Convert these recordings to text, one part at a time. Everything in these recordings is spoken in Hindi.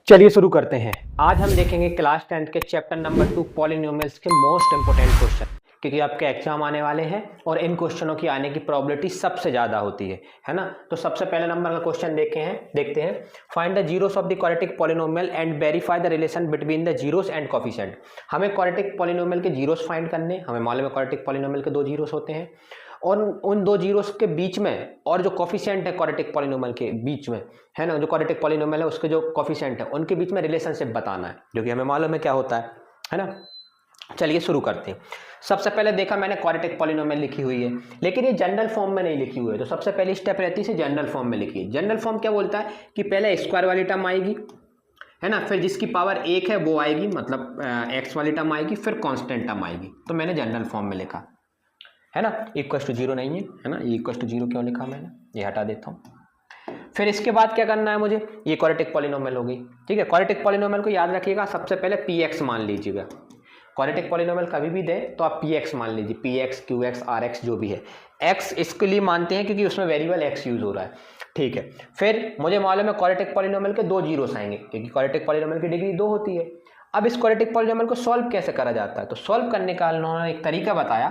चलिए शुरू करते हैं। आज हम देखेंगे क्लास 10 के चैप्टर नंबर 2 पॉलिनोमियल्स के मोस्ट इंपोर्टेंट क्वेश्चन, क्योंकि आपके एग्जाम आने वाले हैं और इन क्वेश्चनों की आने की प्रोबेबिलिटी सबसे ज़्यादा होती है ना। तो सबसे पहले नंबर का क्वेश्चन देखते हैं। Find the zeros of the quadratic polynomial and verify the relation between the zeros and coefficient. हमें क्वाड्रेटिक पॉलिनोमियल के जीरोस फाइंड करने, हमें मालूम है क्वाड्रेटिक पॉलिनोमियल के दो जीरोस होते हैं और उन दो जीरोस के बीच में और जो कोफिशिएंट है क्वाड्रेटिक पॉलिनोमियल के बीच में, है ना, जो क्वाड्रेटिक पॉलिनोमियल है उसके जो कोफिशिएंट है उनके बीच में रिलेशनशिप बताना है, जो कि हमें मालूम है क्या होता है ना। चलिए शुरू करते हैं। सबसे पहले देखा मैंने क्वाड्रेटिक पॉलिनोमियल लिखी हुई है, लेकिन ये जनरल फॉर्म में नहीं लिखी हुई है, तो सबसे पहली स्टेप रहती है जनरल फॉर्म में लिखी है। जनरल फॉर्म क्या बोलता है कि पहले स्क्वायर वाली टर्म आएगी, है ना, फिर जिसकी पावर 1 है वो आएगी, मतलब एक्स वाली टर्म आएगी, फिर कांस्टेंट टर्म आएगी। तो मैंने जनरल फॉर्म में लिखा, है ना। इक्वल टू जीरो नहीं है ना, ये इक्वल टू जीरो क्यों लिखा मैंने, ये हटा देता हूँ। फिर इसके बाद क्या करना है मुझे, ये क्वाड्रेटिक पॉलिनोमियल हो गई, ठीक है। क्वाड्रेटिक पॉलिनोमियल को याद रखिएगा, सबसे पहले पी एक्स मान लीजिएगा। क्वाड्रेटिक पॉलिनोमियल कभी भी दे तो आप पी एक्स मान लीजिए, P X, Q X, R X जो भी है। एक्स इसके लिए मानते हैं क्योंकि उसमें वेरिएबल एक्स यूज हो रहा है, ठीक है। फिर मुझे मालूम है क्वाड्रेटिक पॉलिनोमियल के दो जीरोस आएंगे, क्योंकि क्वाड्रेटिक पॉलिनोमियल की डिग्री 2 होती है। अब इस क्वाड्रेटिक पॉलिनोमियल को सॉल्व कैसे करा जाता है, तो सॉल्व करने का उन्होंने एक तरीका बताया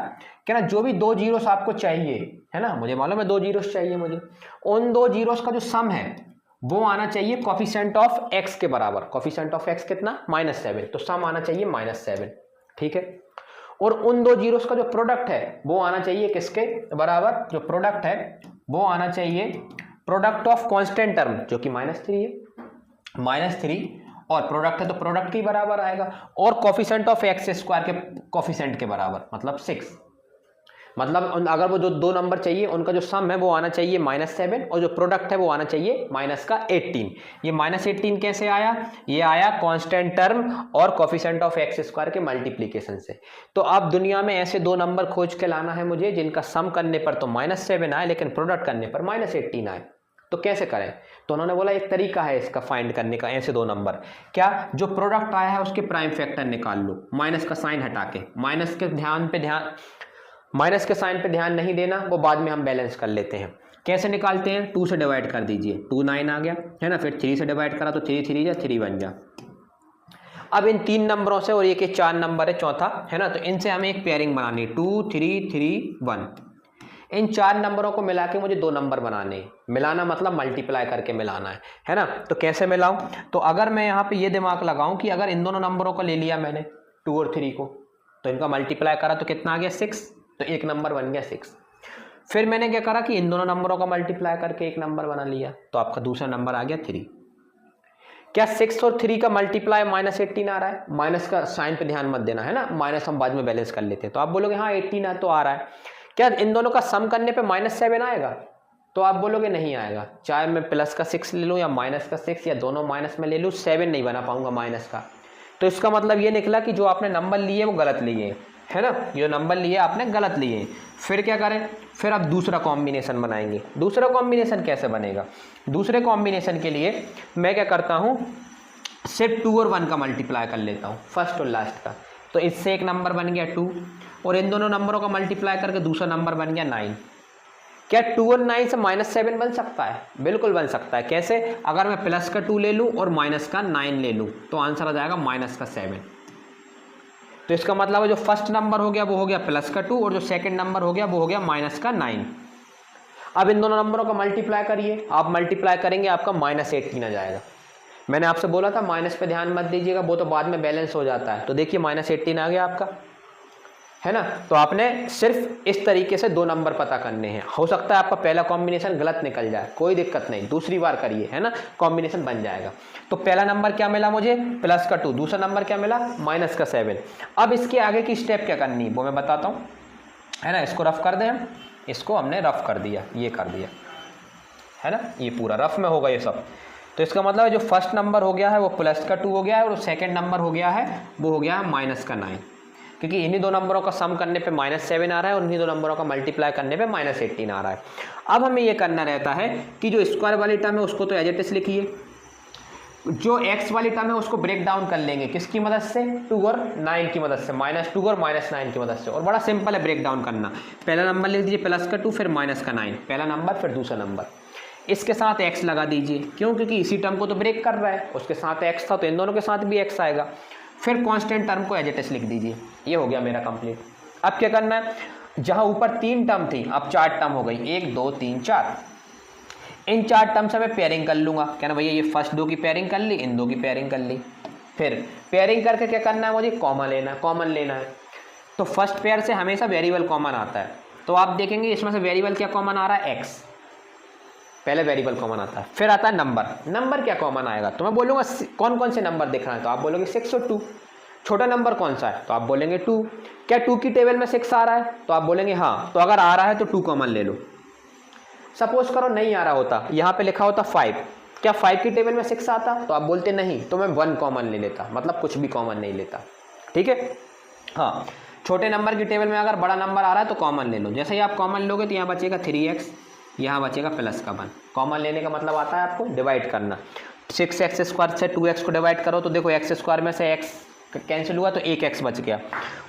कि ना, जो भी दो जीरोस आपको चाहिए, है ना, मुझे मालूम है दो जीरोस चाहिए मुझे, उन दो जीरोस का जो सम है वो आना चाहिए कोफिशिएंट ऑफ एक्स के बराबर। कोफिशिएंट ऑफ एक्स कितना, -7, तो सम आना चाहिए -7, ठीक है। और उन दो जीरोस का जो प्रोडक्ट है वो आना चाहिए किसके बराबर, जो प्रोडक्ट है वो आना चाहिए प्रोडक्ट ऑफ कांस्टेंट टर्म, जो कि -3 है, -3, और प्रोडक्ट है तो प्रोडक्ट के बराबर आएगा, और कोफिशिएंट ऑफ एक्स स्क्वायर के कोफिशिएंट के बराबर, मतलब 6। मतलब अगर वो जो दो नंबर चाहिए उनका जो सम है वो आना चाहिए -7 और जो प्रोडक्ट है वो आना चाहिए -18। ये -18 कैसे आया, ये आया कांस्टेंट टर्म और कोफिशिएंट ऑफ एक्स स्क्वायर के मल्टीप्लिकेशन से। तो अब दुनिया में ऐसे दो नंबर खोज के लाना है मुझे जिनका सम करने पर तो -7 आए लेकिन प्रोडक्ट करने पर -18 आए। तो कैसे करें, तो उन्होंने बोला एक तरीका है इसका फाइंड करने का, ऐसे दो नंबर, क्या, जो प्रोडक्ट आया है उसके प्राइम फैक्टर निकाल लो, माइनस का साइन हटा के, माइनस के साइन पे ध्यान नहीं देना, वो बाद में हम बैलेंस कर लेते हैं। कैसे निकालते हैं, 2 से डिवाइड कर दीजिए, 2 9 आ गया, है ना, फिर 3 से डिवाइड करा तो 3 3 जा 3 बन जा। अब इन 3 नंबरों से, और ये के 4 नंबर है चौथा, है ना, तो इनसे हमें एक पेयरिंग बनानी है, 2 3 3 1। इन 4 नंबरों को मिला के मुझे 2 नंबर बनाने हैं। मिलाना मतलब मल्टीप्लाई करके मिलाना है ना। तो कैसे मिलाऊं, तो अगर मैं यहाँ पे ये दिमाग लगाऊं कि अगर इन दोनों नंबरों को ले लिया मैंने 2 और 3 को, तो इनका मल्टीप्लाई करा तो कितना आ गया 6, तो एक नंबर बन गया 6। फिर मैंने क्या करा कि इन दोनों नंबरों का मल्टीप्लाई करके एक नंबर बना लिया, तो आपका दूसरा नंबर आ गया 3। क्या 6 और 3 का मल्टीप्लाई -18 आ रहा है, माइनस का साइन पे ध्यान मत देना, है ना, माइनस हम बाद में बैलेंस कर लेते हैं। तो आप बोलोगे हाँ 18 तो आ रहा है। क्या इन दोनों का सम करने पे -7 आएगा, तो आप बोलोगे नहीं आएगा। चाहे मैं प्लस का 6 ले लूँ या माइनस का 6 या दोनों माइनस में ले लूँ, 7 नहीं बना पाऊंगा माइनस का। तो इसका मतलब ये निकला कि जो आपने नंबर लिए वो गलत लिए, है ना, जो नंबर लिए आपने गलत लिए। फिर क्या करें, फिर आप दूसरा कॉम्बिनेशन बनाएंगे। दूसरा कॉम्बिनेशन कैसे बनेगा, दूसरे कॉम्बिनेशन के लिए मैं क्या करता हूँ, सिर्फ 2 और 1 का मल्टीप्लाई कर लेता हूँ, फर्स्ट और लास्ट का। तो इससे एक नंबर बन गया 2, और इन दोनों नंबरों का मल्टीप्लाई करके दूसरा नंबर बन गया 9। क्या 2 और 9 से -7 बन सकता है, बिल्कुल बन सकता है। कैसे, अगर मैं प्लस का 2 ले लूँ और माइनस का 9 ले लूँ तो आंसर आ जाएगा -7। तो इसका मतलब है जो फर्स्ट नंबर हो गया वो हो गया प्लस का 2 और जो सेकंड नंबर हो गया वो हो गया -9। अब इन दोनों नंबरों का मल्टीप्लाई करिए, आप मल्टीप्लाई करेंगे आपका -18 आ जाएगा। मैंने आपसे बोला था माइनस पे ध्यान मत दीजिएगा, वो तो बाद में बैलेंस हो जाता है। तो देखिए -18 आ गया आपका, है ना। तो आपने सिर्फ इस तरीके से 2 नंबर पता करने हैं। हो सकता है आपका पहला कॉम्बिनेशन गलत निकल जाए, कोई दिक्कत नहीं, दूसरी बार करिए, है ना, कॉम्बिनेशन बन जाएगा। तो पहला नंबर क्या मिला मुझे, प्लस का 2, दूसरा नंबर क्या मिला, -7। अब इसके आगे की स्टेप क्या करनी है वो मैं बताता हूँ, है ना। इसको रफ कर दें हम, इसको हमने रफ कर दिया, ये कर दिया, है ना, ये पूरा रफ में होगा ये सब। तो इसका मतलब है जो फर्स्ट नंबर हो गया है वो प्लस का 2 हो गया है, और सेकंड नंबर हो गया है वो हो गया है -9, क्योंकि इन्हीं दो नंबरों का सम करने पे -7 आ रहा है और इन्हीं दो नंबरों का मल्टीप्लाई करने पे -18 आ रहा है। अब हमें ये करना रहता है कि जो स्क्वायर वाली टर्म है उसको तो एज इट इज लिखिए, जो एक्स वाली टर्म है उसको ब्रेक डाउन कर लेंगे किसकी मदद से, 2 और 9 की मदद से, -2 और -9 की मदद से। और बड़ा सिंपल है ब्रेक डाउन करना, पहला नंबर लिख दीजिए प्लस का 2 फिर -9, पहला नंबर फिर दूसरा नंबर। इसके साथ x लगा दीजिए, क्यों? क्योंकि इसी टर्म को तो ब्रेक कर रहा है, उसके साथ x था तो इन दोनों के साथ भी x आएगा। फिर कांस्टेंट टर्म को एज इट इज लिख दीजिए। ये हो गया मेरा कंप्लीट। अब क्या करना है, जहां ऊपर 3 टर्म थी अब 4 टर्म हो गई, 1 2 3 4। इन 4 टर्म से मैं पेयरिंग कर लूंगा। कहना भैया ये फर्स्ट 2 की पेयरिंग कर ली, इन 2 की पेयरिंग कर ली। फिर पेयरिंग करके क्या करना है, मुझे कॉमन लेना है। तो फर्स्ट पेयर से हमेशा वेरिएबल कॉमन आता है, तो आप देखेंगे इसमें से वेरिएबल क्या कॉमन आ रहा है, x। पहले वेरिएबल कॉमन आता है, फिर आता है नंबर क्या कॉमन आएगा, तो मैं बोलूँगा कौन कौन से नंबर दिख रहे हैं, तो आप बोलोगे 6 और 2। छोटा नंबर कौन सा है, तो आप बोलेंगे 2। क्या 2 की टेबल में 6 आ रहा है, तो आप बोलेंगे हाँ। तो अगर आ रहा है तो 2 कॉमन ले लो। सपोज करो नहीं आ रहा होता, यहाँ पे लिखा होता 5, क्या 5 की टेबल में 6 आता, तो आप बोलते नहीं, तो मैं 1 कॉमन ले लेता, मतलब कुछ भी कॉमन नहीं लेता। ठीक है, हाँ। छोटे नंबर की टेबल में अगर बड़ा नंबर आ रहा है तो कॉमन ले लो। जैसे ही आप कॉमन लोगे तो यहाँ बचेगा 3x, यहाँ बचेगा प्लस का 1। कॉमन लेने का मतलब आता है आपको डिवाइड करना। 6x² से 2x को डिवाइड करो तो देखो x² में से x कैंसिल हुआ तो 1x बच गया,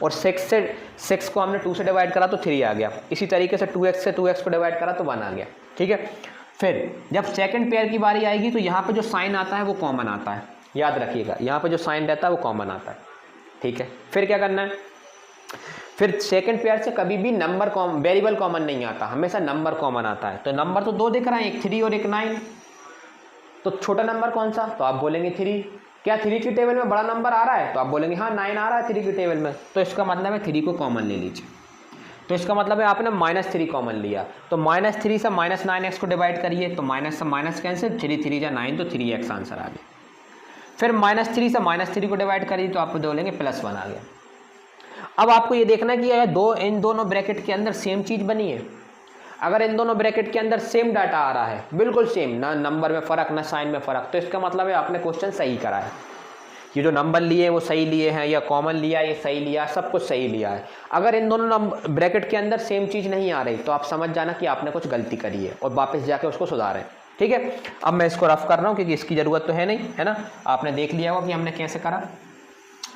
और 6 को हमने 2 से डिवाइड करा तो 3 आ गया। इसी तरीके से 2x से 2x को डिवाइड करा तो 1 आ गया। ठीक है, फिर जब सेकंड पेयर की बारी आएगी तो यहाँ पे जो साइन आता है वो कॉमन आता है, याद रखिएगा, यहाँ पे जो साइन रहता है वो कॉमन आता है। ठीक है, फिर क्या करना है, फिर सेकंड पेयर से कभी भी वेरिएबल कॉमन नहीं आता, हमेशा नंबर कॉमन आता है। तो नंबर तो 2 दिख रहा है, एक 3 और एक 9। तो छोटा नंबर कौन सा, तो आप बोलेंगे 3। क्या 3 की टेबल में बड़ा नंबर आ रहा है, तो आप बोलेंगे हाँ 9 आ रहा है 3 की टेबल में, तो इसका मतलब है 3 को कॉमन ले लीजिए। तो इसका मतलब है आपने -3 कॉमन लिया, तो -3 से -9x को डिवाइड करिए, तो माइनस से माइनस कैंसिल, 3 3 जा 9, तो 3x आंसर आ गया। फिर -3 से -3 को डिवाइड करिए तो आप बोलेंगे +1 आ गया। अब आपको ये देखना है कि इन दोनों ब्रैकेट के अंदर सेम चीज़ बनी है। अगर इन दोनों ब्रैकेट के अंदर सेम डाटा आ रहा है, बिल्कुल सेम, ना नंबर में फ़र्क ना साइन में फ़र्क, तो इसका मतलब है आपने क्वेश्चन सही करा है। ये जो नंबर लिए वो सही लिए हैं, या कॉमन लिया ये सही लिया, सब कुछ सही लिया है। अगर इन दोनों ब्रैकेट के अंदर सेम चीज़ नहीं आ रही तो आप समझ जाना कि आपने कुछ गलती करी है और वापस जाके उसको सुधारें। ठीक है, अब मैं इसको रफ कर रहा हूँ क्योंकि इसकी ज़रूरत तो है नहीं, है ना। आपने देख लिया होगा कि हमने कैसे करा।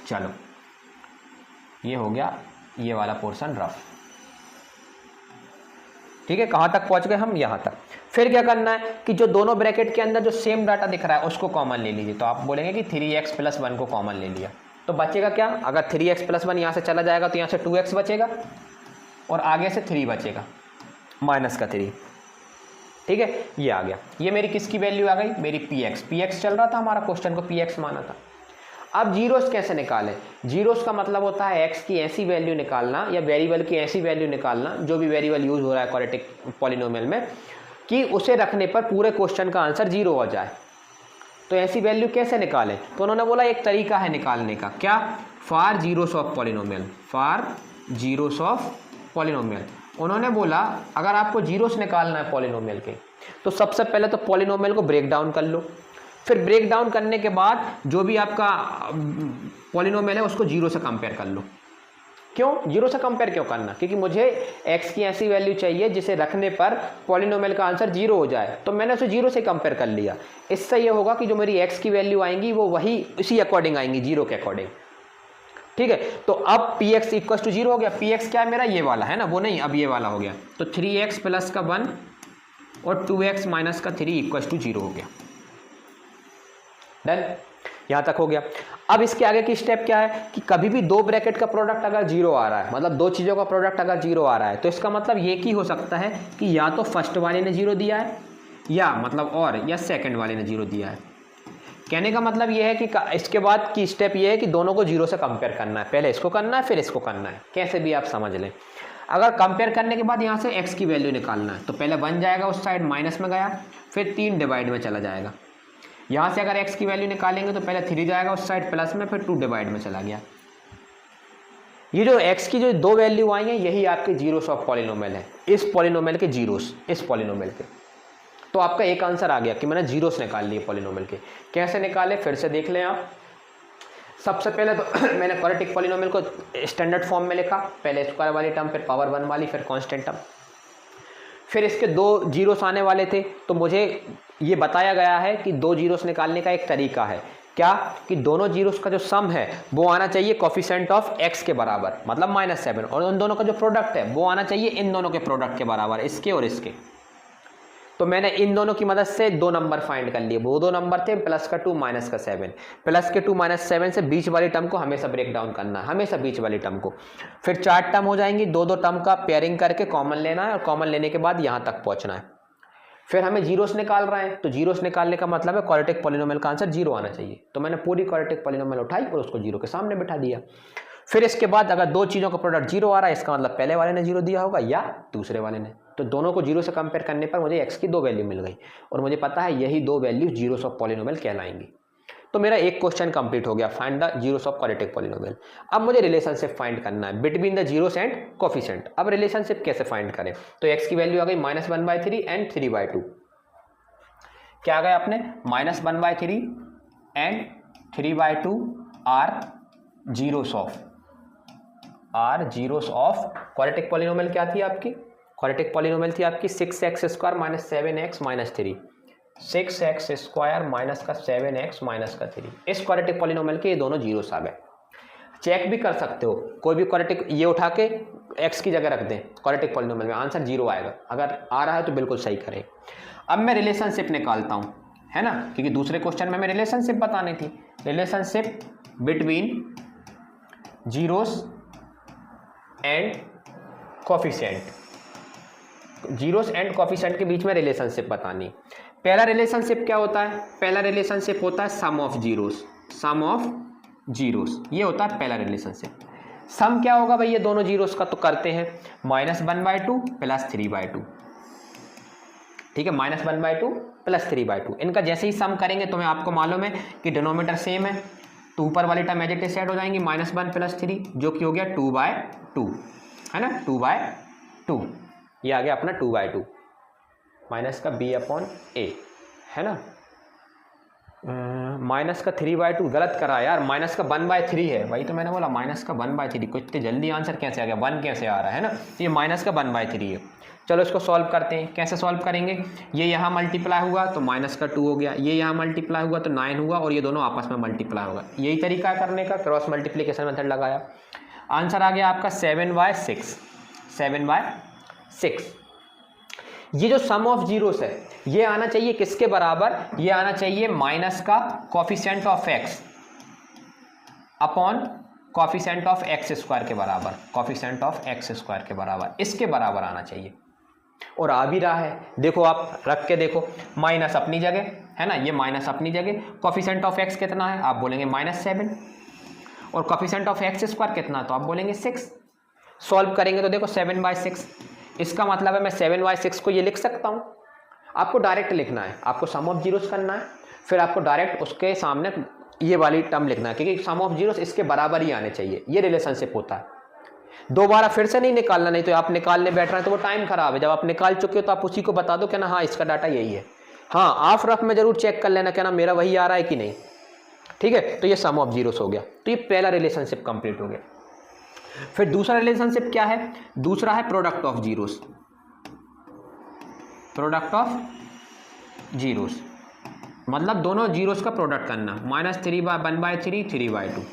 चलो, ये हो गया ये वाला पोर्शन रफ। ठीक है, कहाँ तक पहुँच गए हम, यहाँ तक। फिर क्या करना है कि जो दोनों ब्रैकेट के अंदर जो सेम डाटा दिख रहा है उसको कॉमन ले लीजिए। तो आप बोलेंगे कि 3x + 1 को कॉमन ले लिया, तो बचेगा क्या, अगर 3x + 1 यहाँ से चला जाएगा तो यहाँ से 2x बचेगा और आगे से 3 बचेगा, -3। ठीक है, ये आ गया। ये मेरी किसकी वैल्यू आ गई, मेरी px चल रहा था हमारा, क्वेश्चन को px माना था। अब जीरोस कैसे निकालें, जीरोस का मतलब होता है x की ऐसी वैल्यू निकालना या वेरिएबल की ऐसी वैल्यू निकालना, जो भी वेरिएबल यूज हो रहा है क्वाड्रेटिक पॉलिनोमियल में, कि उसे रखने पर पूरे क्वेश्चन का आंसर 0 हो जाए। तो ऐसी वैल्यू कैसे निकालें, तो उन्होंने बोला एक तरीका है निकालने का, क्या, for zeros of polynomial. For zeros of polynomial उन्होंने बोला अगर आपको जीरोस निकालना है पॉलिनोमियल के, तो सबसे पहले तो पॉलिनोमियल को ब्रेक डाउन कर लो। फिर ब्रेक डाउन करने के बाद जो भी आपका पॉलिनोमियल है उसको 0 से कंपेयर कर लो। क्यों 0 से कंपेयर क्यों करना, क्योंकि मुझे x की ऐसी वैल्यू चाहिए जिसे रखने पर पॉलिनोमियल का आंसर 0 हो जाए, तो मैंने उसे 0 से कंपेयर कर लिया। इससे ये होगा कि जो मेरी x की वैल्यू आएंगी वो वही इसी अकॉर्डिंग आएंगी, 0 के अकॉर्डिंग। ठीक है, तो अब px = 0 हो गया। px क्या है मेरा, ये वाला है ना, वो नहीं, अब ये वाला हो गया। तो 3x + 1 और 2x - 3 = 0 हो गया। डन, यहाँ तक हो गया। अब इसके आगे की स्टेप क्या है कि कभी भी 2 ब्रैकेट का प्रोडक्ट अगर 0 आ रहा है, मतलब 2 चीज़ों का प्रोडक्ट अगर 0 आ रहा है, तो इसका मतलब ये की हो सकता है कि या तो फर्स्ट वाले ने 0 दिया है, या सेकंड वाले ने 0 दिया है। कहने का मतलब ये है कि इसके बाद की स्टेप ये है कि दोनों को 0 से कंपेयर करना है। पहले इसको करना है फिर इसको करना है, कैसे भी आप समझ लें। अगर कंपेयर करने के बाद यहाँ से x की वैल्यू निकालना है, तो पहले 1 जाएगा उस साइड, माइनस में गया, फिर 3 डिवाइड में चला जाएगा। यहाँ से अगर x की वैल्यू निकालेंगे तो पहले 3 जाएगा उस साइड प्लस में, फिर 2 डिवाइड में चला गया। ये जो x की जो 2 वैल्यू आई हैं यही आपके जीरोस ऑफ पॉलिनोमियल है, इस पॉलिनोमियल के जीरोस, इस पॉलिनोमियल के। तो आपका एक आंसर आ गया कि मैंने जीरोस निकाल लिए पॉलिनोमियल के। कैसे निकाले फिर से देख लें आप। सबसे पहले तो मैंने क्वाड्रेटिक पॉलिनोमियल को स्टैंडर्ड फॉर्म में लिखा, पहले स्क्वायर वाली टर्म, फिर पावर 1 वाली, फिर कांस्टेंट टर्म। फिर इसके 2 जीरोस आने वाले थे, तो मुझे ये बताया गया है कि 2 जीरोस निकालने का एक तरीका है, क्या, कि दोनों जीरोस का जो सम है वो आना चाहिए कोफिशिएंट ऑफ x के बराबर, मतलब -7, और उन दोनों का जो प्रोडक्ट है वो आना चाहिए इन दोनों के प्रोडक्ट के बराबर, इसके और इसके। तो मैंने इन दोनों की मदद से दो नंबर फाइंड कर लिए, वो दो नंबर थे प्लस का 2 माइनस का 7। प्लस के 2 माइनस 7 से बीच वाली टर्म को हमेशा ब्रेक डाउन करना है, हमेशा बीच वाली टर्म को। फिर 4 टर्म हो जाएंगी, दो दो टर्म का पेयरिंग करके कॉमन लेना है और कॉमन लेने के बाद यहाँ तक पहुँचना है। फिर हमें जीरोस निकाल रहे हैं, तो जीरोस निकालने का मतलब है क्वाड्रेटिक पॉलिनोमियल का आंसर जीरो आना चाहिए। तो मैंने पूरी क्वाड्रेटिक पॉलिनोमियल उठाई और उसको जीरो के सामने बिठा दिया। फिर इसके बाद अगर दो चीज़ों का प्रोडक्ट जीरो आ रहा है, इसका मतलब पहले वाले ने जीरो दिया होगा या दूसरे वाले ने। तो दोनों को जीरो से कंपेयर करने पर मुझे एक्स की दो वैल्यू मिल गई और मुझे पता है यही दो वैल्यू जीरोस ऑफ पॉलिनोमियल कहलाएंगी। तो मेरा एक क्वेश्चन कंप्लीट हो गया, find the zeros of quadratic polynomial. अब मुझे रिलेशनशिप फाइंड करना है between the zeros and coefficient. अब रिलेशनशिप कैसे फाइंड करें? तो एक्स की वैल्यू आ गई -1/3 एंड 3/2। क्या आ गया आपने? -1/3 and 3/2 are zeros of quadratic polynomial. क्या थी आपकी क्वाड्रेटिक पॉलिनोमियल? थी आपकी 6x² - 7x - 3। 6x² - 7x - 3। इस क्वाड्रेटिक पॉलिनोमियल के ये दोनों जीरोस आ गए। चेक भी कर सकते हो, कोई भी क्वाड्रेटिक ये उठा के x की जगह रख दें क्वाड्रेटिक पॉलिनोमियल में, आंसर जीरो आएगा। अगर आ रहा है तो बिल्कुल सही करें। अब मैं रिलेशनशिप निकालता हूं, है ना, क्योंकि दूसरे क्वेश्चन में हमें रिलेशनशिप बतानी थी। Relationship between zeros and coefficient, zeros and coefficient के बीच में रिलेशनशिप बतानी। पहला रिलेशनशिप क्या होता है? पहला रिलेशनशिप होता है sum of zeros, sum of zeros, ये होता है पहला रिलेशनशिप। सम क्या होगा भाई? ये दोनों जीरोस का तो करते हैं, -1/2 प्लस 3/2। ठीक है, -1/2 प्लस 3/2। इनका जैसे ही सम करेंगे तो मैं आपको मालूम है कि डिनोमिनेटर सेम है, तो ऊपर वाली term as it is set हो जाएंगी, -1 प्लस 3 जो कि हो गया 2/2, है ना, 2/2। ये आ गया अपना 2/2 माइनस का b/a, है ना। माइनस का 3/2 गलत करा यार, माइनस का 1/3 है, वही तो मैंने बोला माइनस का 1/3। कुछ इतनी जल्दी आंसर कैसे आ गया, 1 कैसे आ रहा है ना, ये माइनस का 1/3 है। चलो इसको सॉल्व करते हैं। कैसे सॉल्व करेंगे? ये यहाँ मल्टीप्लाई हुआ तो -2 हो गया, ये यहाँ मल्टीप्लाई हुआ तो 9 हुआ और ये दोनों आपस में मल्टीप्लाई होगा। यही तरीका करने का, क्रॉस मल्टीप्लिकेशन मेथड लगाया, आंसर आ गया आपका 7/6। 7/6। ये जो सम ऑफ जीरोस है ये आना चाहिए किसके बराबर? ये आना चाहिए माइनस का coefficient of x upon coefficient of x² के बराबर, कोफिशिएंट ऑफ x² के बराबर, इसके बराबर आना चाहिए। और आ भी रहा है, देखो आप रख के देखो, माइनस अपनी जगह है ना, ये माइनस अपनी जगह, कोफिशिएंट ऑफ x कितना है? आप बोलेंगे -7, और कोफिशिएंट ऑफ x² कितना? तो आप बोलेंगे 6। सॉल्व करेंगे तो देखो 7/6, इसका मतलब है मैं 7/6 को ये लिख सकता हूँ। आपको डायरेक्ट लिखना है, आपको सम ऑफ जीरोस करना है, फिर आपको डायरेक्ट उसके सामने ये वाली टर्म लिखना है, क्योंकि सम ऑफ जीरोस इसके बराबर ही आने चाहिए। ये रिलेशनशिप होता है, दोबारा फिर से नहीं निकालना, नहीं तो आप निकालने बैठ रहे हैं तो वो टाइम खराब है। जब आप निकाल चुके हो तो आप उसी को बता दो कि ना हाँ इसका डाटा यही है। हाँ, ऑफ रफ में जरूर चेक कर लेना कि ना मेरा वही आ रहा है कि नहीं। ठीक है, तो ये सम ऑफ जीरोस हो गया, तो ये पहला रिलेशनशिप कंप्लीट हो गया। फिर दूसरा रिलेशनशिप क्या है? दूसरा है product of zeros. Product of zeros मतलब दोनों जीरोस का प्रोडक्ट करना, -1/3 3/2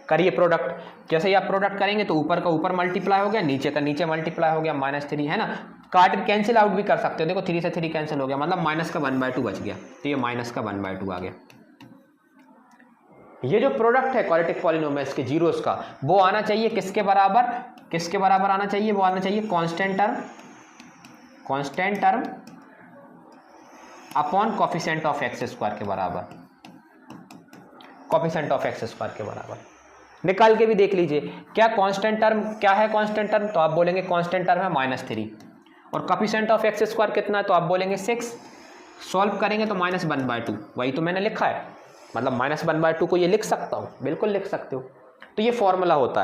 करिए प्रोडक्ट। जैसे ही आप प्रोडक्ट करेंगे तो ऊपर का ऊपर मल्टीप्लाई हो गया, नीचे का नीचे मल्टीप्लाई हो गया, -3 है ना। काट कैंसिल आउट भी कर सकते हो, देखो 3 से 3 कैंसिल हो गया, मतलब माइनस का 1/2 बच गया, तो ये माइनस का 1/2 आ गया। ये जो प्रोडक्ट है क्वाड्रेटिक पॉलिनोमियल्स के जीरोस का, वो आना चाहिए किसके बराबर? किसके बराबर आना चाहिए? वो आना चाहिए constant term upon coefficient of x² के बराबर, कोफिशिएंट ऑफ x² के बराबर। निकाल के भी देख लीजिए क्या कांस्टेंट टर्म, क्या है कांस्टेंट टर्म? तो आप बोलेंगे कांस्टेंट टर्म है -3, और कोफिशिएंट ऑफ x² कितना है? तो आप बोलेंगे 6। सॉल्व करेंगे तो -1/2, वही तो मैंने लिखा है, मतलब -1/2 को ये लिख सकता हूँ, बिल्कुल लिख सकते हो। तो ये फॉर्मूला होता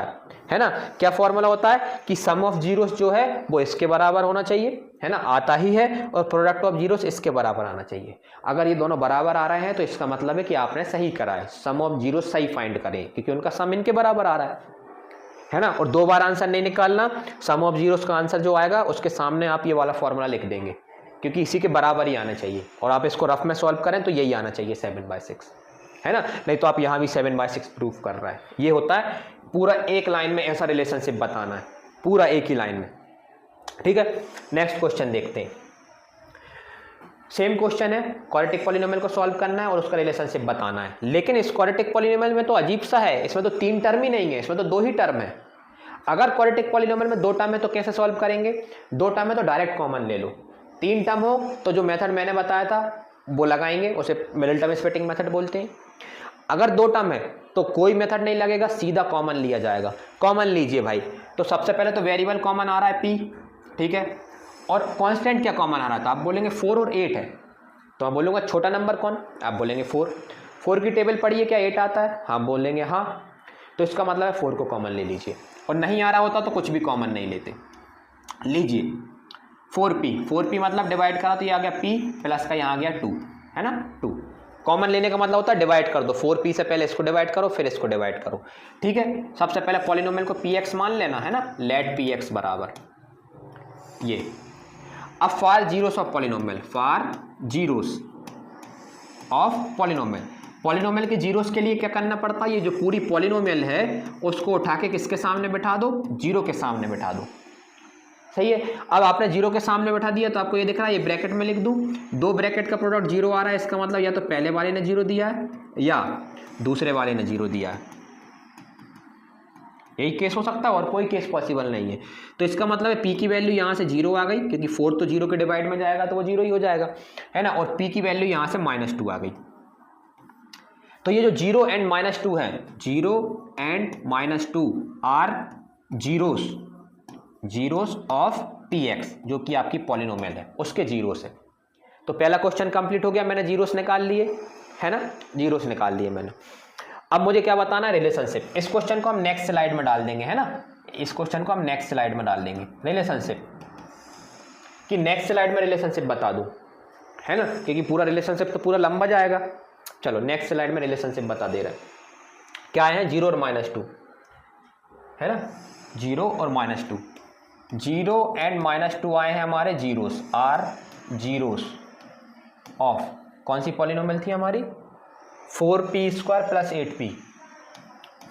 है ना। क्या फॉर्मूला होता है कि सम ऑफ जीरोस जो है वो इसके बराबर होना चाहिए, है ना, आता ही है, और प्रोडक्ट ऑफ जीरोस इसके बराबर आना चाहिए। अगर ये दोनों बराबर आ रहे हैं तो इसका मतलब है कि आपने सही करा है, सम ऑफ जीरोस सही फाइंड करें, क्योंकि उनका सम इनके बराबर आ रहा है ना। और 2 बार आंसर नहीं निकालना, सम ऑफ जीरोस का आंसर जो आएगा उसके सामने आप ये वाला फॉर्मूला लिख देंगे, क्योंकि इसी के बराबर ही आना चाहिए। और आप इसको रफ में सॉल्व करें तो यही आना चाहिए 7/6, है ना, नहीं तो आप यहाँ भी 7/6 प्रूफ कर रहा है। ये होता है पूरा एक लाइन में ऐसा रिलेशनशिप बताना है, पूरा एक ही लाइन में। ठीक है, नेक्स्ट क्वेश्चन देखते हैं। सेम क्वेश्चन है, क्वाड्रेटिक पॉलिनोमियल को सॉल्व करना है और उसका रिलेशनशिप बताना है। लेकिन इस क्वाड्रेटिक पॉलिनोमियल में तो अजीब सा है, इसमें तो 3 टर्म ही नहीं है, इसमें तो 2 ही टर्म है। अगर क्वाड्रेटिक पॉलिनोमियल में 2 टर्म है तो कैसे सॉल्व करेंगे? 2 टर्म है तो डायरेक्ट कॉमन ले लो। 3 टर्म हो तो जो मेथड मैंने बताया था वो लगाएंगे, उसे मिडिल टर्म स्प्लिटिंग मेथड बोलते हैं। अगर 2 टर्म है तो कोई मेथड नहीं लगेगा, सीधा कॉमन लिया जाएगा। कॉमन लीजिए भाई, तो सबसे पहले तो वेरिएबल कॉमन आ रहा है p, ठीक है, और कांस्टेंट क्या कॉमन आ रहा था? आप बोलेंगे 4 और 8 है, तो मैं बोलूँगा छोटा नंबर कौन? आप बोलेंगे 4 की टेबल पढ़िए, क्या 8 आता है? हाँ बोलेंगे हाँ, तो इसका मतलब है 4 को कॉमन ले लीजिए। और नहीं आ रहा होता तो कुछ भी कॉमन नहीं लेते। लीजिए 4p मतलब डिवाइड करा तो ये आ गया p प्लस का यहाँ आ गया 2, है ना, 2। कॉमन लेने का मतलब होता है डिवाइड कर दो, 4p से पहले इसको डिवाइड करो फिर इसको डिवाइड करो, ठीक है। सबसे पहले पॉलिनोमियल को px मान लेना है ना, लेट px बराबर ये। अब for zeros of polynomial, for zeros of polynomial, polynomial के जीरोस के लिए क्या करना पड़ता है? ये जो पूरी पॉलिनोमियल है उसको उठा के किसके सामने बिठा दो? 0 के सामने बिठा दो, सही है। अब आपने 0 के सामने बिठा दिया तो आपको ये दिख रहा है, ये ब्रैकेट में लिख दूं, 2 ब्रैकेट का प्रोडक्ट 0 आ रहा है, इसका मतलब या तो पहले वाले ने 0 दिया है या दूसरे वाले ने 0 दिया है, यही केस हो सकता है और कोई केस पॉसिबल नहीं है। तो इसका मतलब है p की वैल्यू यहाँ से 0 आ गई, क्योंकि 4 तो 0 के डिवाइड में जाएगा तो वो 0 ही हो जाएगा, है ना, और p की वैल्यू यहाँ से -2 आ गई। तो ये जो 0 एंड -2 है, 0 and -2 are zeros of px, जो कि आपकी पॉलिनोमियल है उसके जीरोस है। तो पहला क्वेश्चन कंप्लीट हो गया, मैंने जीरोस निकाल लिए, है ना, जीरोस निकाल लिए मैंने। अब मुझे क्या बताना है? रिलेशनशिप। इस क्वेश्चन को हम नेक्स्ट स्लाइड में डाल देंगे, है ना, इस क्वेश्चन को हम नेक्स्ट स्लाइड में डाल देंगे, रिलेशनशिप कि नेक्स्ट स्लाइड में रिलेशनशिप बता दूं, है ना, क्योंकि पूरा रिलेशनशिप तो पूरा लंबा जाएगा। चलो नेक्स्ट स्लाइड में रिलेशनशिप बता दे रहा है, क्या है? 0 और -2, है ना, 0 और -2, 0 एंड -2 आए हैं हमारे जीरोस, आर जीरोस ऑफ कौन सी पॉलिनोमियल थी हमारी? 4p² plus 8p,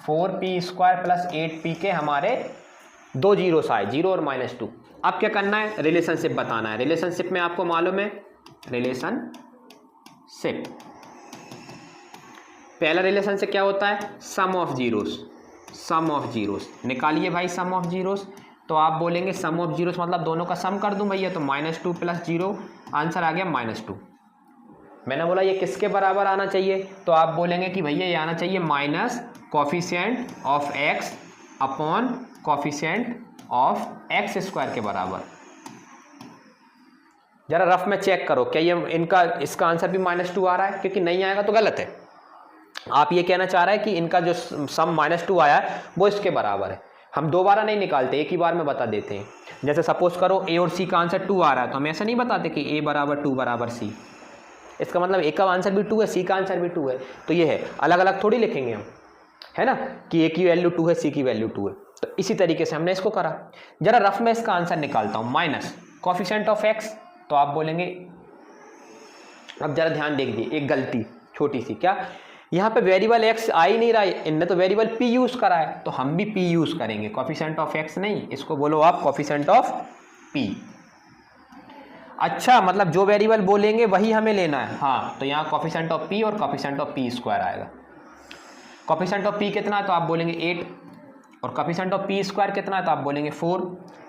4p² plus 8p के हमारे 2 जीरोस आए, 0 और -2। अब क्या करना है? रिलेशनशिप बताना है। रिलेशनशिप में आपको मालूम है, रिलेशनशिप पहला रिलेशनशिप क्या होता है? Sum of zeros, sum of zeros निकालिए भाई, सम ऑफ जीरोस। तो आप बोलेंगे सम ऑफ जीरोस मतलब दोनों का सम कर दूं भैया, तो -2 प्लस 0, आंसर आ गया -2। मैंने बोला ये किसके बराबर आना चाहिए? तो आप बोलेंगे कि भैया ये आना चाहिए minus coefficient of x upon coefficient of x² के बराबर। जरा रफ में चेक करो, क्या ये इसका आंसर भी -2 आ रहा है? क्योंकि नहीं आएगा तो गलत है। आप ये कहना चाह रहा है कि इनका जो सम -2 आया है वो इसके बराबर है। हम दोबारा नहीं निकालते, एक ही बार में बता देते हैं। जैसे सपोज करो a और c का आंसर 2 आ रहा है, तो हम ऐसा नहीं बताते कि a बराबर 2 बराबर c। इसका मतलब a का आंसर भी 2 है, c का आंसर भी 2 है, तो ये है, अलग अलग थोड़ी लिखेंगे हम, है ना, कि a की वैल्यू 2 है, c की वैल्यू 2 है। तो इसी तरीके से हमने इसको करा। जरा रफ में इसका आंसर निकालता हूँ, माइनस कोफिशिएंट ऑफ x, तो आप बोलेंगे, अब जरा ध्यान देख दीजिए, एक गलती छोटी सी, क्या यहाँ पे वेरिएबल x आ ही नहीं रहा है, इनने तो वेरिएबल p यूज करा है, तो हम भी p यूज करेंगे, कोफिशिएंट ऑफ x नहीं, इसको बोलो आप कोफिशिएंट ऑफ p। अच्छा, मतलब जो वेरिएबल बोलेंगे वही हमें लेना है। हाँ, तो यहाँ कोफिशिएंट ऑफ p और कोफिशिएंट ऑफ p² आएगा। कोफिशिएंट ऑफ p कितना है? तो आप बोलेंगे 8, और कोफिशिएंट ऑफ p² कितना है? तो आप बोलेंगे 4।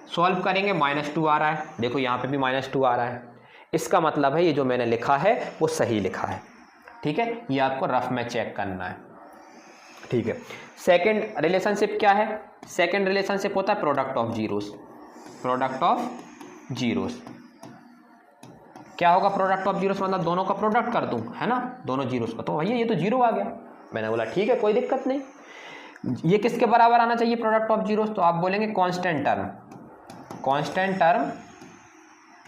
सॉल्व करेंगे, -2 आ रहा है, देखो यहाँ पे भी -2 आ रहा है। इसका मतलब है ये जो मैंने लिखा है वो सही लिखा है, ठीक है, ये आपको रफ में चेक करना है, ठीक है। सेकंड रिलेशनशिप क्या है? सेकंड रिलेशनशिप होता है product of zeros. Product of zeros क्या होगा? प्रोडक्ट ऑफ जीरोस मतलब दोनों का प्रोडक्ट कर दूं, है ना, दोनों जीरोस का। तो भैया ये तो 0 आ गया, मैंने बोला ठीक है, कोई दिक्कत नहीं। ये किसके बराबर आना चाहिए प्रोडक्ट ऑफ जीरोस? तो आप बोलेंगे constant term, constant term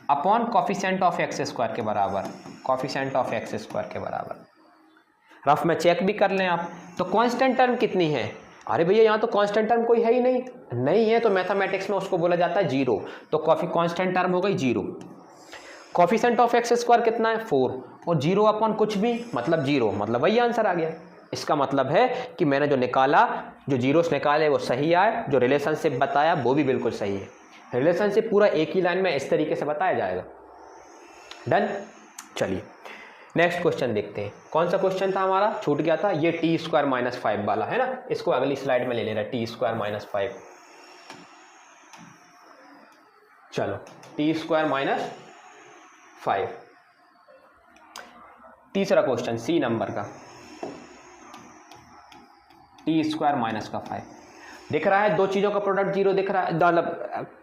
upon coefficient of x² के बराबर, कोफिशिएंट ऑफ x² के बराबर। रफ में चेक भी कर लें आप। तो कांस्टेंट टर्म कितनी है? अरे भैया यहाँ तो कांस्टेंट टर्म कोई है ही नहीं, नहीं है तो मैथमेटिक्स में उसको बोला जाता है 0, तो कांस्टेंट टर्म हो गई 0। कोफिशिएंट ऑफ x² कितना है? 4, और 0 अपॉन कुछ भी मतलब 0, मतलब वही आंसर आ गया। इसका मतलब है कि मैंने जो निकाला, जो जीरोस निकाले वो सही आए, जो रिलेशनशिप बताया वो भी बिल्कुल सही है। रिलेशनशिप पूरा एक ही लाइन में इस तरीके से बताया जाएगा। डन। चलिए नेक्स्ट क्वेश्चन देखते हैं। कौन सा क्वेश्चन था हमारा, छूट गया था, ये टी स्क्वायर माइनस 5 वाला है ना, इसको अगली स्लाइड में ले लेना, टी स्क्वायर माइनस 5। चलो टी स्क्वायर माइनस 5, तीसरा क्वेश्चन सी नंबर का, टी स्क्वायर माइनस का 5 दिख रहा है, दो चीज़ों का प्रोडक्ट जीरो दिख रहा है, मतलब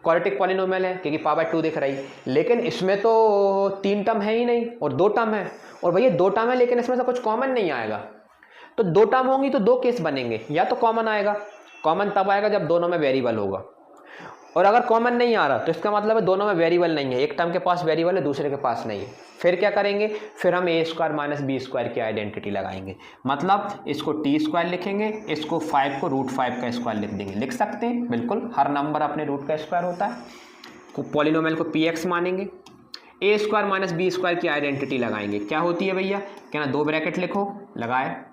क्वाड्रेटिक पॉलिनोमियल है क्योंकि पावर 2 दिख रही, लेकिन इसमें तो 3 टर्म है ही नहीं और 2 टर्म है, और भैया 2 टर्म है लेकिन इसमें से कुछ कॉमन नहीं आएगा। तो 2 टर्म होंगी तो 2 केस बनेंगे, या तो कॉमन आएगा, कॉमन तब आएगा जब दोनों में वेरिएबल होगा, और अगर कॉमन नहीं आ रहा तो इसका मतलब है दोनों में वेरिएबल नहीं है, एक टर्म के पास वेरिएबल है दूसरे के पास नहीं है। फिर क्या करेंगे, फिर हम ए स्क्वायर माइनस बी स्क्वायर की आइडेंटिटी लगाएंगे, मतलब इसको टी स्क्वायर लिखेंगे, इसको 5 को √5 का स्क्वायर लिख देंगे, लिख सकते हैं बिल्कुल, हर नंबर अपने रूट का स्क्वायर होता है। पॉलिनोमियल को पी एक्स मानेंगे, ए स्क्वायर माइनस बी स्क्वायर की आइडेंटिटी लगाएंगे, क्या होती है भैया, क्या ना 2 ब्रैकेट लिखो, लगाए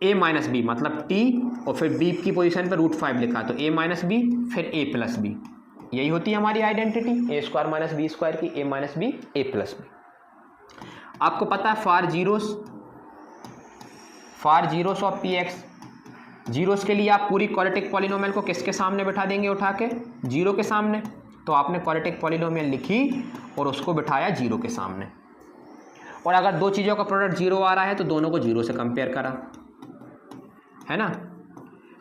a माइनस बी मतलब t और फिर b की पोजीशन पर √5 लिखा, तो a माइनस बी फिर a प्लस बी, यही होती है हमारी identity A square minus B square की, a minus B a plus B. आपको पता है for zeros of P X, zeros के लिए आप पूरी क्वाड्रेटिक पॉलिनोमियल को किसके सामने बिठा देंगे, उठा के जीरो के सामने, तो आपने क्वाड्रेटिक पॉलिनोमियल लिखी और उसको बिठाया जीरो के सामने, और अगर दो चीज़ों का प्रोडक्ट जीरो आ रहा है तो दोनों को जीरो से कंपेयर करा, है ना।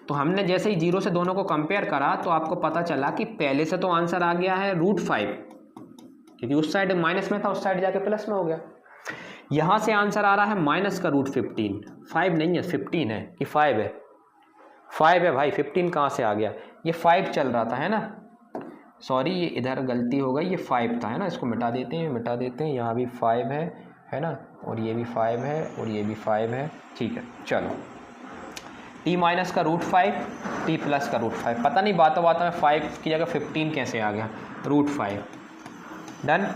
तो हमने जैसे ही जीरो से दोनों को कंपेयर करा तो आपको पता चला कि पहले से तो आंसर आ गया है √5, क्योंकि उस साइड माइनस में था, उस साइड जाके प्लस में हो गया। यहाँ से आंसर आ रहा है माइनस का √15, 5 नहीं है 15 है कि 5 है, 5 है भाई, 15 कहाँ से आ गया, ये 5 चल रहा था, है ना, सॉरी ये इधर गलती हो गई, ये 5 था, है ना, इसको मिटा देते हैं, यहाँ भी 5 है ना, और ये भी 5 है और ये भी 5 है, ठीक है। चलो t माइनस का √5, t प्लस का √5, पता नहीं बातों में 5 की जगह 15 कैसे आ गया, √5 डन।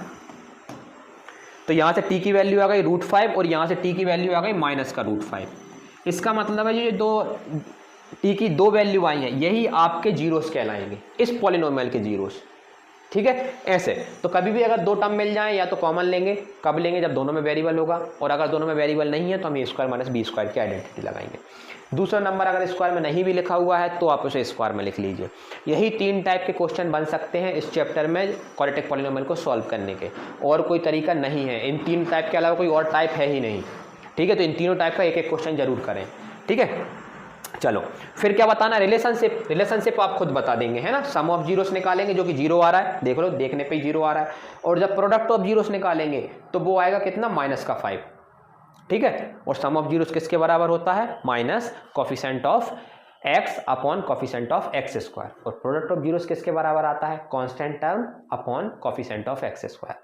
तो यहाँ से t की वैल्यू आ गई √5 और यहाँ से t की वैल्यू आ गई माइनस का √5, इसका मतलब है ये दो t की 2 वैल्यू आई हैं, यही आपके जीरोस कहलाएंगे, इस पॉलिनोमियल के जीरोस, ठीक है। ऐसे तो कभी भी अगर 2 टर्म मिल जाए या तो कॉमन लेंगे, कब लेंगे, जब दोनों में वेरिएबल होगा, और अगर दोनों में वेरिएबल नहीं है तो हम ए स्क्वायर माइनस बी स्क्वायर की आइडेंटिटी लगाएंगे। दूसरा नंबर अगर स्क्वायर में नहीं भी लिखा हुआ है तो आप उसे स्क्वायर में लिख लीजिए। यही 3 टाइप के क्वेश्चन बन सकते हैं इस चैप्टर में क्वाड्रेटिक पॉलिनोमियल को सॉल्व करने के, और कोई तरीका नहीं है, इन 3 टाइप के अलावा कोई और टाइप है ही नहीं, ठीक है। तो इन तीनों टाइप का एक क्वेश्चन जरूर करें, ठीक है। चलो फिर क्या बताना, रिलेशनशिप आप खुद बता देंगे, है ना। सम ऑफ जीरोस निकालेंगे जो कि जीरो आ रहा है, देख लो देखने पे ही जीरो आ रहा है, और जब प्रोडक्ट ऑफ जीरोस निकालेंगे तो वो आएगा कितना, माइनस का 5, ठीक है। और सम ऑफ जीरोस किसके बराबर होता है, minus coefficient of x upon coefficient of x square, और प्रोडक्ट ऑफ जीरोस किसके बराबर आता है, constant term upon coefficient of x square.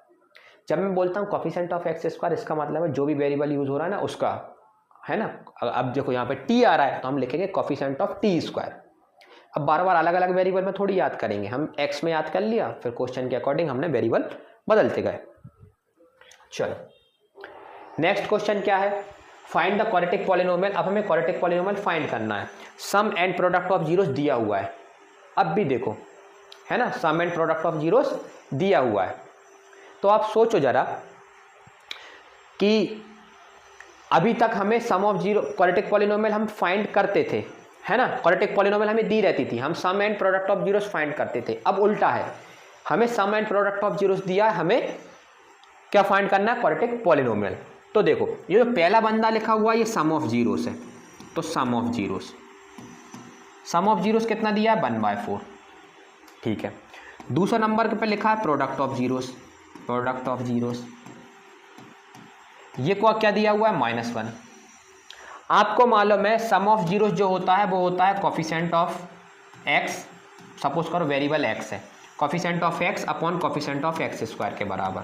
जब मैं बोलता हूँ कोफिशिएंट ऑफ x स्क्वायर, इसका मतलब है जो भी वेरिएबल यूज हो रहा है ना उसका, है ना। अब देखो यहाँ पे t आ रहा है तो हम लिखेंगे कोफिशिएंट ऑफ t स्क्वायर। अब बार बार अलग अलग वेरिएबल में थोड़ी याद करेंगे, हम x में याद कर लिया, फिर क्वेश्चन के अकॉर्डिंग हमने वेरिएबल बदलते गए। चलो नेक्स्ट क्वेश्चन क्या है, फाइंड द क्वाड्रेटिक पॉलिनोमियल। अब हमें क्वाड्रेटिक पॉलिनोमियल फाइंड करना है, सम एंड प्रोडक्ट ऑफ जीरोस दिया हुआ है, अब भी देखो, है ना, सम एंड प्रोडक्ट ऑफ जीरोस दिया हुआ है। तो आप सोचो जरा कि अभी तक हमें सम ऑफ जीरो क्वाड्रेटिक पॉलिनोमियल हम फाइंड करते थे, है ना, क्वाड्रेटिक पॉलिनोमियल हमें दी रहती थी, हम sum and product of zeros find करते थे। अब उल्टा है, हमें sum and product of zeros दिया है, हमें क्या फाइंड करना है, क्वाड्रेटिक पॉलिनोमियल। तो देखो ये जो पहला बंदा लिखा हुआ है ये सम ऑफ जीरोस है, तो सम ऑफ जीरोस कितना दिया है, 1/4, ठीक है। दूसरा नंबर पे लिखा है प्रोडक्ट ऑफ जीरोस, ये को क्या दिया हुआ है, -1। आपको मालूम है सम ऑफ जीरोस जो होता है वो होता है कोफिशिएंट ऑफ x, सपोज करो वेरिएबल x है, coefficient of x upon coefficient of x square के बराबर,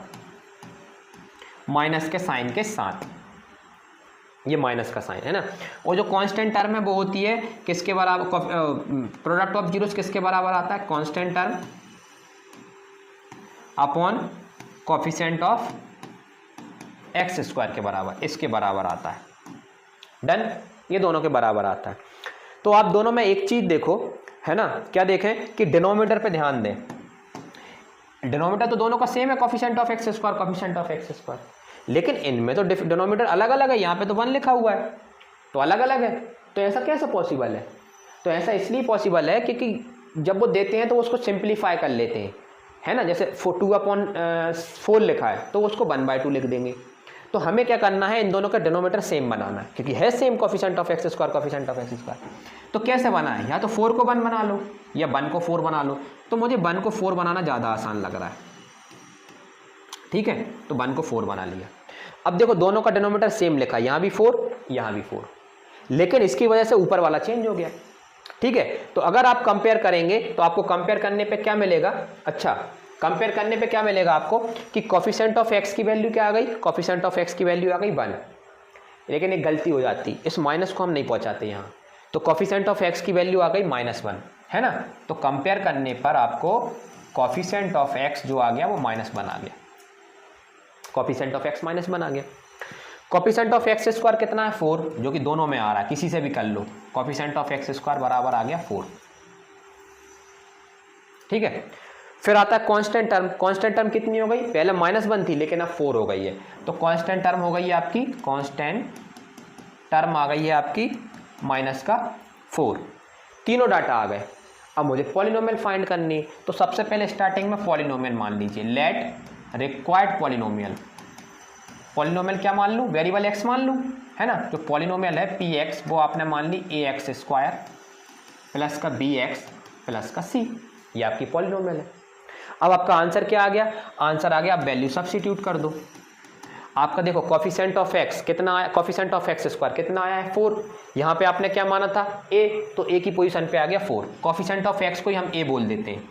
माइनस के साइन के साथ, ये माइनस का साइन है ना। और जो कांस्टेंट टर्म है वो होती है किसके बराबर, प्रोडक्ट ऑफ जीरोस किसके बराबर आता है, constant term upon coefficient of x square के बराबर, इसके बराबर आता है, डन, ये दोनों के बराबर आता है। तो आप दोनों में एक चीज देखो, है ना, क्या देखें कि डिनोमिनेटर पे ध्यान दें, डिनोमिनेटर तो दोनों का सेम है, कोफिशिएंट ऑफ x स्क्वायर, लेकिन इनमें तो डिनोमिनेटर अलग अलग है, यहाँ पे तो 1 लिखा हुआ है, तो अलग अलग है। तो ऐसा कैसे पॉसिबल है? तो ऐसा इसलिए पॉसिबल है क्योंकि जब वो देते हैं तो उसको सिंप्लीफाई कर लेते हैं, है ना। जैसे 2/4 लिखा है तो उसको 1/2 लिख देंगे। तो हमें क्या करना है, इन दोनों का डिनोमिनेटर सेम बनाना है, क्योंकि है same coefficient of x square coefficient of x square. तो कैसे बनाए, या तो 4 को 1 बना लो या 1 को 4 बना लो। तो मुझे 1 को 4 बनाना ज़्यादा आसान लग रहा है, ठीक है, तो 1 को 4 बना लिया। अब देखो दोनों का डिनोमिनेटर सेम लिखा, यहाँ भी 4 यहाँ भी 4, लेकिन इसकी वजह से ऊपर वाला चेंज हो गया, ठीक है। तो अगर आप कंपेयर करेंगे तो आपको कंपेयर करने पे क्या मिलेगा, अच्छा कंपेयर करने पे क्या मिलेगा आपको कि कोफिशिएंट ऑफ एक्स की वैल्यू क्या आ गई, कोफिशिएंट ऑफ एक्स की वैल्यू आ गई 1। लेकिन एक गलती हो जाती, इस माइनस को हम नहीं पहुंचाते यहाँ, तो कोफिशिएंट ऑफ एक्स की वैल्यू आ गई -1, है ना। तो कंपेयर करने पर आपको कोफिशिएंट ऑफ एक्स जो आ गया वो -1 आ गया, कोफिशिएंट ऑफ एक्स -1 आ गया। कोफिशिएंट ऑफ एक्स स्क्वायर कितना है 4, जो कि दोनों में आ रहा है, किसी से भी कर लो। कोफिशिएंट ऑफ एक्स स्क्वायर बराबर आ गया 4, ठीक है। फिर आता है कांस्टेंट टर्म। कांस्टेंट टर्म कितनी हो गई, पहले -1 थी लेकिन अब 4 हो गई है, तो कांस्टेंट टर्म हो गई है आपकी, कांस्टेंट टर्म आ गई है आपकी -4। तीनों डाटा आ गए। अब मुझे पॉलिनोमियल फाइंड करनी, तो सबसे पहले स्टार्टिंग में पॉलिनोमियल मान लीजिए, लेट रिक्वायर्ड पॉलिनोमियल। पॉलिनोमियल क्या मान लूँ, वेरिएबल एक्स मान लूँ, है ना। जो पॉलिनोमियल है पी एक्स वो आपने मान ली ax स्क्वायर प्लस का bx प्लस का c, ये आपकी पॉलिनोमियल है। अब आपका आंसर क्या आ गया, आंसर आ गया, आप वैल्यू सब्स्टिट्यूट कर दो। आपका देखो कोफिशिएंट ऑफ एक्स कितना आया, कोफिशिएंट ऑफ एक्स स्क्वायर कितना आया है 4, यहाँ पे आपने क्या माना था a, तो a की पोजीशन पे आ गया 4। कोफिशिएंट ऑफ एक्स को ही हम a बोल देते हैं,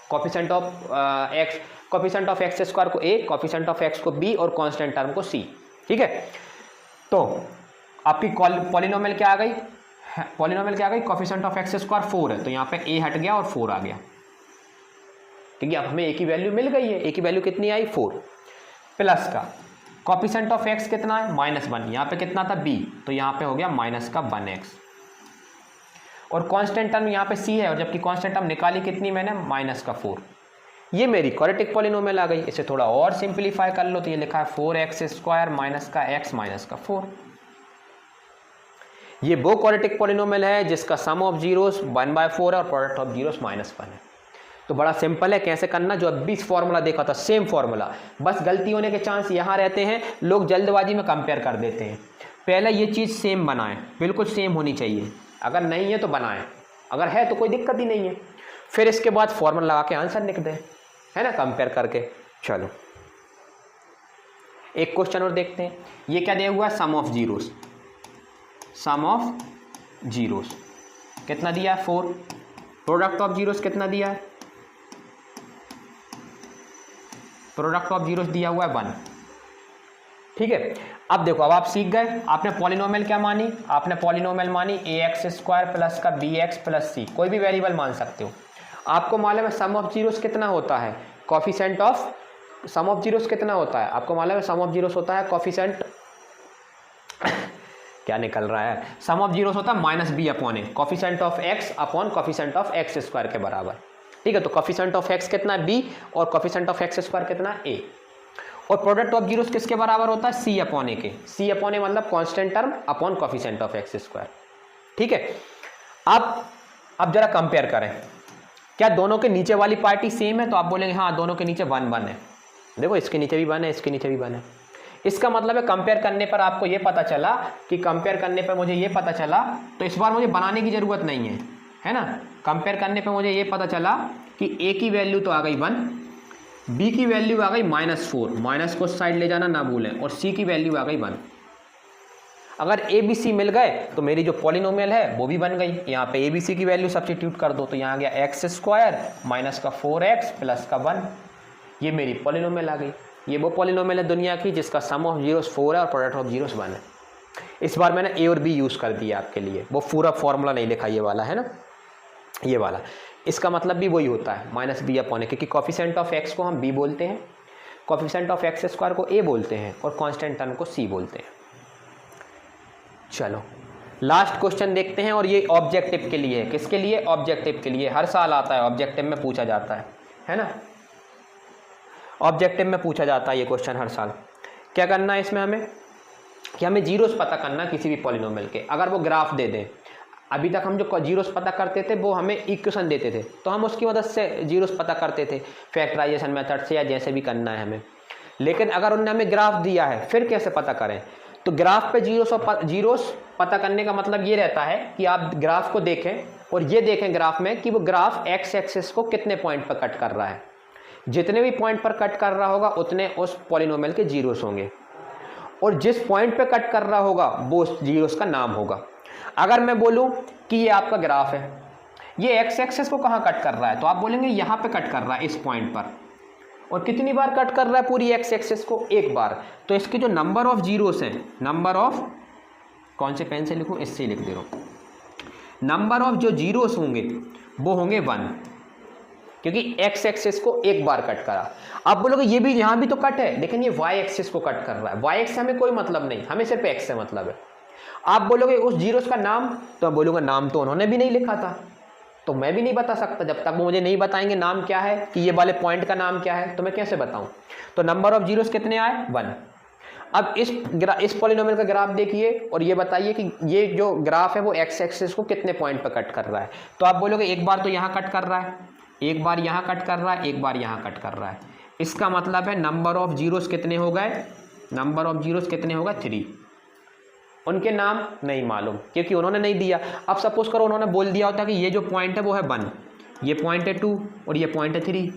कोफिशिएंट ऑफ एक्स स्क्वायर को a, कोफिशिएंट ऑफ एक्स को b और कांस्टेंट टर्म को c, ठीक है। तो आपकी पॉलिनोमियल क्या आ गई, पॉलिनोमियल क्या आ गई, कोफिशिएंट ऑफ एक्स स्क्वायर 4 है, तो यहाँ पे a हट गया और 4 आ गया, ठीक है। अब हमें a की वैल्यू मिल गई है, a की वैल्यू कितनी आई 4, प्लस का कोफिशिएंट ऑफ x कितना है -1, यहाँ पे कितना था b, तो यहाँ पे हो गया -1x, और कांस्टेंट टर्म यहाँ पे c है, और जबकि कांस्टेंट टर्म निकाली कितनी मैंने -4। ये मेरी क्वाड्रेटिक पॉलिनोमियल आ गई। इसे थोड़ा और सिंपलीफाई कर लो तो ये लिखा है 4x स्क्वायर -x -4। ये वो क्वाड्रेटिक पॉलिनोमियल है जिसका सम ऑफ जीरोस 1/4 है और प्रोडक्ट ऑफ जीरोस -1 है। तो बड़ा सिंपल है कैसे करना, जो अभी फॉर्मूला देखा था सेम फॉर्मूला, बस गलती होने के चांस यहाँ रहते हैं, लोग जल्दबाजी में कंपेयर कर देते हैं। पहले ये चीज़ सेम बनाएं, बिल्कुल सेम होनी चाहिए, अगर नहीं है तो बनाएं, अगर है तो कोई दिक्कत ही नहीं है। फिर इसके बाद फॉर्मूला लगा के आंसर लिख दें, है ना, कंपेयर करके। चलो एक क्वेश्चन और देखते हैं। ये क्या दिया हुआ है, sum of zeros, sum of zeros कितना दिया है 4, प्रोडक्ट ऑफ जीरोस कितना दिया है, प्रोडक्ट ऑफ जीरोस दिया हुआ है 1, ठीक है। अब देखो, अब आप सीख गए, आपने पॉलिनोमियल क्या मानी, आपने पॉलिनोमियल मानी ax स्क्वायर प्लस का bx प्लस c, कोई भी वेरिएबल मान सकते हो। आपको मालूम है सम ऑफ जीरोस कितना होता है, coefficient of sum of zeros कितना होता है, आपको मालूम है सम ऑफ जीरोस होता है कोफिशिएंट क्या निकल रहा है, सम ऑफ जीरोस होता है -b/a, coefficient of x upon coefficient of x square के बराबर, ठीक है। तो कोफिशिएंट ऑफ x कितना है b और कोफिशिएंट ऑफ x स्क्वायर कितना है a, और प्रोडक्ट ऑफ जीरोस किसके बराबर होता है c/a के, c/a मतलब constant term upon coefficient of x square, ठीक है। अब जरा कंपेयर करें, क्या दोनों के नीचे वाली पार्टी सेम है, तो आप बोलेंगे हाँ दोनों के नीचे 1 1 है। देखो इसके नीचे भी 1 है, इसके नीचे भी 1 है। इसका मतलब है कंपेयर करने पर आपको ये पता चला कि कंपेयर करने पर मुझे ये पता चला, तो इस बार मुझे बनाने की ज़रूरत नहीं है ना। कंपेयर करने पर मुझे ये पता चला कि a की वैल्यू तो आ गई 1, b की वैल्यू आ गई -4, माइनस को साइड ले जाना ना भूलें, और c की वैल्यू आ गई 1। अगर a b c मिल गए तो मेरी जो पॉलिनोमियल है वो भी बन गई। यहाँ पे a b c की वैल्यू सब्स्टिट्यूट कर दो, तो यहाँ आ गया x स्क्वायर माइनस का 4x प्लस का 1, ये मेरी पॉलिनोमियल आ गई। ये वो पॉलिनोमियल है दुनिया की जिसका सम ऑफ जीरोस 4 है और प्रोडक्ट ऑफ जीरोस 1 है। इस बार मैंने a और b यूज़ कर दिया आपके लिए, वो पूरा फॉर्मूला नहीं लिखा, ये वाला है ना, ये वाला। इसका मतलब भी वही होता है -b/a, क्योंकि कोफिशिएंट ऑफ x को हम b बोलते हैं, कोफिशिएंट ऑफ x स्क्वायर को a बोलते हैं और कांस्टेंट टर्म को c बोलते हैं। चलो लास्ट क्वेश्चन देखते हैं, और ये ऑब्जेक्टिव के लिए है। किसके लिए, ऑब्जेक्टिव के लिए। हर साल आता है, ऑब्जेक्टिव में पूछा जाता है ना, ऑब्जेक्टिव में पूछा जाता है ये क्वेश्चन हर साल। क्या करना है इसमें हमें कि हमें जीरोस पता करना किसी भी पॉलिनोमियल के। अगर वो ग्राफ दे दें, अभी तक हम जो जीरोस पता करते थे वो हमें इक्वेशन देते थे तो हम उसकी मदद से जीरोस पता करते थे फैक्टराइजेशन मेथड से या जैसे भी करना है हमें। लेकिन अगर उन्होंने हमें ग्राफ दिया है फिर कैसे पता करें? तो ग्राफ पे जीरोस पता करने का मतलब ये रहता है कि आप ग्राफ को देखें और ये देखें ग्राफ में कि वो ग्राफ एक्स एक्सिस को कितने पॉइंट पर कट कर रहा है। जितने भी पॉइंट पर कट कर रहा होगा उतने उस पॉलिनोमियल के जीरोस होंगे और जिस पॉइंट पे कट कर रहा होगा वो उस जीरोस का नाम होगा। अगर मैं बोलूं कि ये आपका ग्राफ है, ये एक्स एक्सिस को कहाँ कट कर रहा है, तो आप बोलेंगे यहाँ पे कट कर रहा है इस पॉइंट पर। और कितनी बार कट कर रहा है पूरी एक्स एक्सिस को? एक बार। तो इसके जो नंबर ऑफ जीरोस हैं, नंबर ऑफ, कौन से पेन से लिखूं, इससे लिख दे रहा हूँ, नंबर ऑफ जो जीरोस होंगे वो होंगे 1, क्योंकि एक्स एक्सिस को एक बार कट करा। आप बोलोगे ये भी, यहाँ भी तो कट है, लेकिन ये वाई एक्सिस को कट कर रहा है। वाई एक्स से हमें कोई मतलब नहीं, हमें सिर्फ एक्स से मतलब है। आप बोलोगे उस जीरोस का नाम, तो मैं बोलूँगा नाम तो उन्होंने भी नहीं लिखा था, तो मैं भी नहीं बता सकता। जब तक वो मुझे नहीं बताएंगे नाम क्या है, कि ये वाले पॉइंट का नाम क्या है, तो मैं कैसे बताऊं? तो नंबर ऑफ जीरोस कितने आए? 1। अब इस पॉलिनोमियल का ग्राफ देखिए और ये बताइए कि ये जो ग्राफ है वो एक्स एक्सिस को कितने पॉइंट पर कट कर रहा है। तो आप बोलोगे एक बार तो यहाँ कट कर रहा है, एक बार यहाँ कट कर रहा है, एक बार यहाँ कट कर रहा है। इसका मतलब है नंबर ऑफ जीरोस कितने हो गए? नंबर ऑफ जीरोस कितने हो गए? 3। उनके नाम नहीं मालूम क्योंकि उन्होंने नहीं दिया। अब सपोज करो उन्होंने बोल दिया होता कि ये जो पॉइंट है वो है 1, ये पॉइंट है 2 और ये पॉइंट है 3,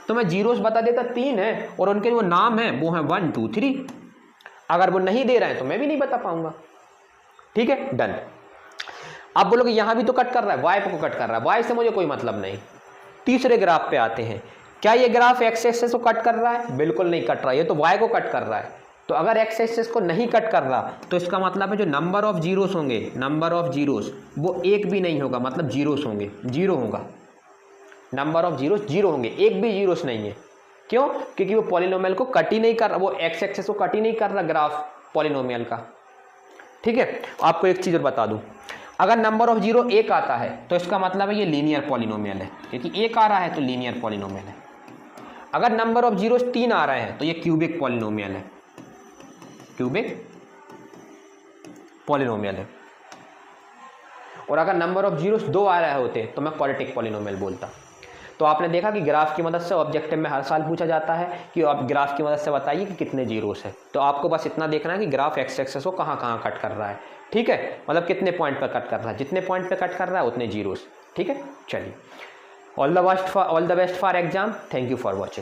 तो मैं जीरोस बता देता 3 है और उनके जो नाम है वो है 1 2 3। अगर वो नहीं दे रहे हैं तो मैं भी नहीं बता पाऊंगा। ठीक है, डन। आप बोलोगे यहाँ भी तो कट कर रहा है, वाई को कट कर रहा है, वाई से मुझे कोई मतलब नहीं। तीसरे ग्राफ पे आते हैं। क्या ये ग्राफ एक्स एक्सिस को कट कर रहा है? बिल्कुल नहीं कट रहा है, ये तो वाई को कट कर रहा है। तो अगर एक्स एक्सिस को नहीं कट कर रहा तो इसका मतलब है जो नंबर ऑफ जीरोस होंगे, नंबर ऑफ जीरोस वो एक भी नहीं होगा, मतलब जीरोस होंगे, जीरो होगा। नंबर ऑफ जीरोस जीरो होंगे, एक भी जीरोस नहीं है। क्यों? क्योंकि वो पॉलिनोमियल को कट ही नहीं कर रहा, वो एक्स एक्सिस को कट ही नहीं कर रहा ग्राफ पॉलिनोमियल का। ठीक है, आपको एक चीज और बता दूं, अगर नंबर ऑफ जीरो 1 आता है तो इसका मतलब है ये लीनियर पॉलिनोमियल है, क्योंकि 1 आ रहा है तो लीनियर पॉलिनोमियल है। अगर नंबर ऑफ जीरोस 3 आ रहे हैं तो ये क्यूबिक पॉलिनोमियल है, क्यूबिक पॉलिनोमियल है। और अगर नंबर ऑफ जीरोस 2 आ रहे होते तो मैं क्वाड्रेटिक पॉलिनोमियल बोलता। तो आपने देखा कि ग्राफ की मदद से ऑब्जेक्टिव में हर साल पूछा जाता है कि आप ग्राफ की मदद से बताइए कि कितने जीरोस है। तो आपको बस इतना देखना है कि ग्राफ एक्स एक्सिस को कहाँ कहाँ कट कर रहा है। ठीक है, मतलब कितने पॉइंट पर कट कर रहा है, जितने पॉइंट पर कट कर रहा है उतने जीरोस। ठीक है, चलिए, all the best for exam. Thank you for watching.